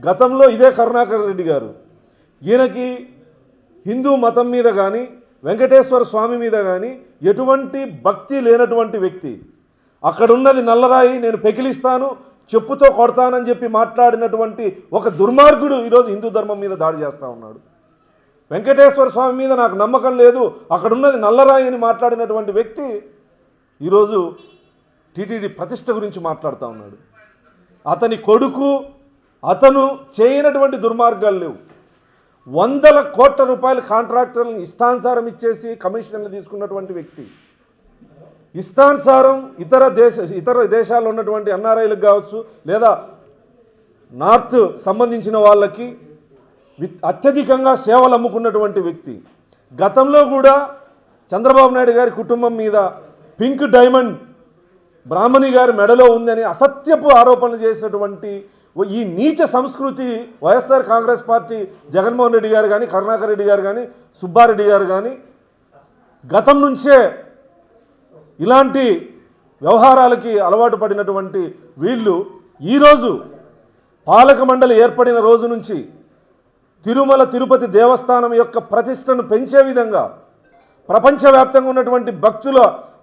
గతంలో ఇదే కరుణాకర్ రెడ్డి గారు ఈయనకి హిందూ మతం మీద కానీ వెంకటేశ్వర స్వామి మీద కానీ ఎటువంటి భక్తి లేనటువంటి వ్యక్తి. అక్కడున్నది నల్లరాయి, నేను పెకిలిస్తాను, చెప్పుతో కొడతానని చెప్పి మాట్లాడినటువంటి ఒక దుర్మార్గుడు ఈరోజు హిందూ ధర్మం మీద దాడి చేస్తూ ఉన్నాడు. వెంకటేశ్వర స్వామి మీద నాకు నమ్మకం లేదు, అక్కడున్నది నల్లరాయి అని మాట్లాడినటువంటి వ్యక్తి ఈరోజు టీటీడీ ప్రతిష్ట గురించి మాట్లాడుతూ ఉన్నాడు. అతని కొడుకు, అతను చేయనటువంటి దుర్మార్గాలు లేవు. వందల కోట్ల రూపాయల కాంట్రాక్టర్లను ఇష్టానుసారం ఇచ్చేసి కమిషన్లు తీసుకున్నటువంటి వ్యక్తి. ఇష్టానుసారం ఇతర దేశాల్లో ఉన్నటువంటి ఎన్ఆర్ఐలకు కావచ్చు, లేదా నార్త్ సంబంధించిన వాళ్ళకి అత్యధికంగా సేవలు అమ్ముకున్నటువంటి వ్యక్తి. గతంలో కూడా చంద్రబాబు నాయుడు గారి కుటుంబం మీద పింక్ డైమండ్ బ్రాహ్మణి గారి మెడలో ఉందని అసత్యపు ఆరోపణలు చేసినటువంటి ఈ నీచ సంస్కృతి వైఎస్ఆర్ కాంగ్రెస్ పార్టీ జగన్మోహన్ రెడ్డి గారు కానీ, కరుణాకర్ రెడ్డి గారు కానీ, సుబ్బారెడ్డి గారు కానీ గతం నుంచే ఇలాంటి వ్యవహారాలకి అలవాటు పడినటువంటి వీళ్ళు ఈరోజు పాలక మండలి ఏర్పడిన రోజు నుంచి తిరుమల తిరుపతి దేవస్థానం యొక్క ప్రతిష్టను పెంచే విధంగా, ప్రపంచవ్యాప్తంగా ఉన్నటువంటి భక్తుల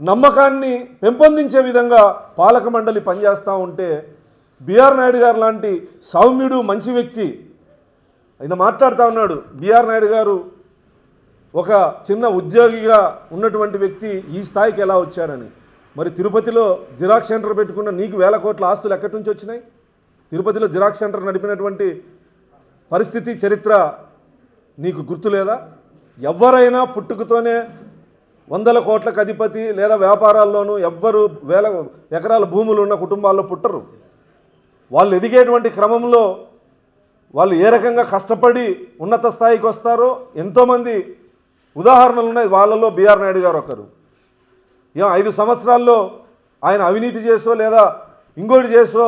నమ్మకాన్ని పెంపొందించే విధంగా పాలక మండలి పనిచేస్తూ ఉంటే బిఆర్ నాయుడు గారు లాంటి సౌమ్యుడు, మంచి వ్యక్తి ఆయన మాట్లాడుతూ ఉన్నాడు. బిఆర్ నాయుడు గారు ఒక చిన్న ఉద్యోగిగా ఉన్నటువంటి వ్యక్తి ఈ స్థాయికి ఎలా వచ్చాడని. మరి తిరుపతిలో జిరాక్స్ సెంటర్ పెట్టుకున్న నీకు వేల కోట్ల ఆస్తులు ఎక్కడి నుంచి వచ్చినాయి? తిరుపతిలో జిరాక్స్ సెంటర్ నడిపినటువంటి పరిస్థితి, చరిత్ర నీకు గుర్తులేదా? ఎవరైనా పుట్టుకతోనే వందల కోట్లకు అధిపతి లేదా వ్యాపారాల్లోనూ ఎవ్వరు వేల ఎకరాల భూములు ఉన్న కుటుంబాల్లో పుట్టరు. వాళ్ళు ఎదిగేటువంటి క్రమంలో వాళ్ళు ఏ రకంగా కష్టపడి ఉన్నత స్థాయికి వస్తారో ఎంతోమంది ఉదాహరణలు ఉన్నాయి. వాళ్ళలో బిఆర్ నాయుడు గారు ఒకరు. 5 సంవత్సరాల్లో ఆయన అవినీతి చేసో లేదా ఇంకోటి చేసో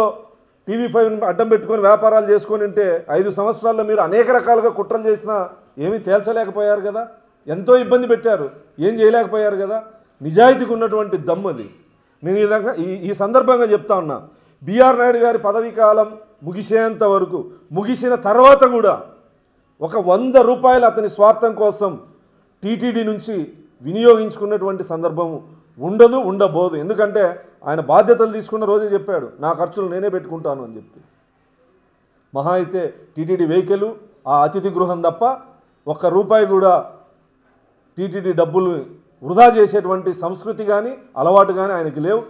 TV5 అడ్డం పెట్టుకొని వ్యాపారాలు చేసుకొని ఉంటే 5 సంవత్సరాల్లో మీరు అనేక రకాలుగా కుట్రలు చేసినా ఏమీ తేల్చలేకపోయారు కదా, ఎంతో ఇబ్బంది పెట్టారు, ఏం చేయలేకపోయారు కదా. నిజాయితీకి ఉన్నటువంటి దమ్మది. నేను ఈ సందర్భంగా చెప్తా ఉన్నా, బిఆర్ నాయుడు గారి పదవీ కాలం ముగిసేంత వరకు, ముగిసిన తర్వాత కూడా ఒక 100 రూపాయలు అతని స్వార్థం కోసం టీటీడీ నుంచి వినియోగించుకున్నటువంటి సందర్భం ఉండదు, ఉండబోదు. ఎందుకంటే ఆయన బాధ్యతలు తీసుకున్న రోజే చెప్పాడు, నా ఖర్చులు నేనే పెట్టుకుంటాను అని చెప్పి. మహా అయితే టీటీడీ వెహికల్, ఆ అతిథి గృహం తప్ప 1 రూపాయి కూడా టీటీడీ డబ్బులు వృధా చేసేటువంటి సంస్కృతి కానీ అలవాటు కానీ ఆయనకి లేవు.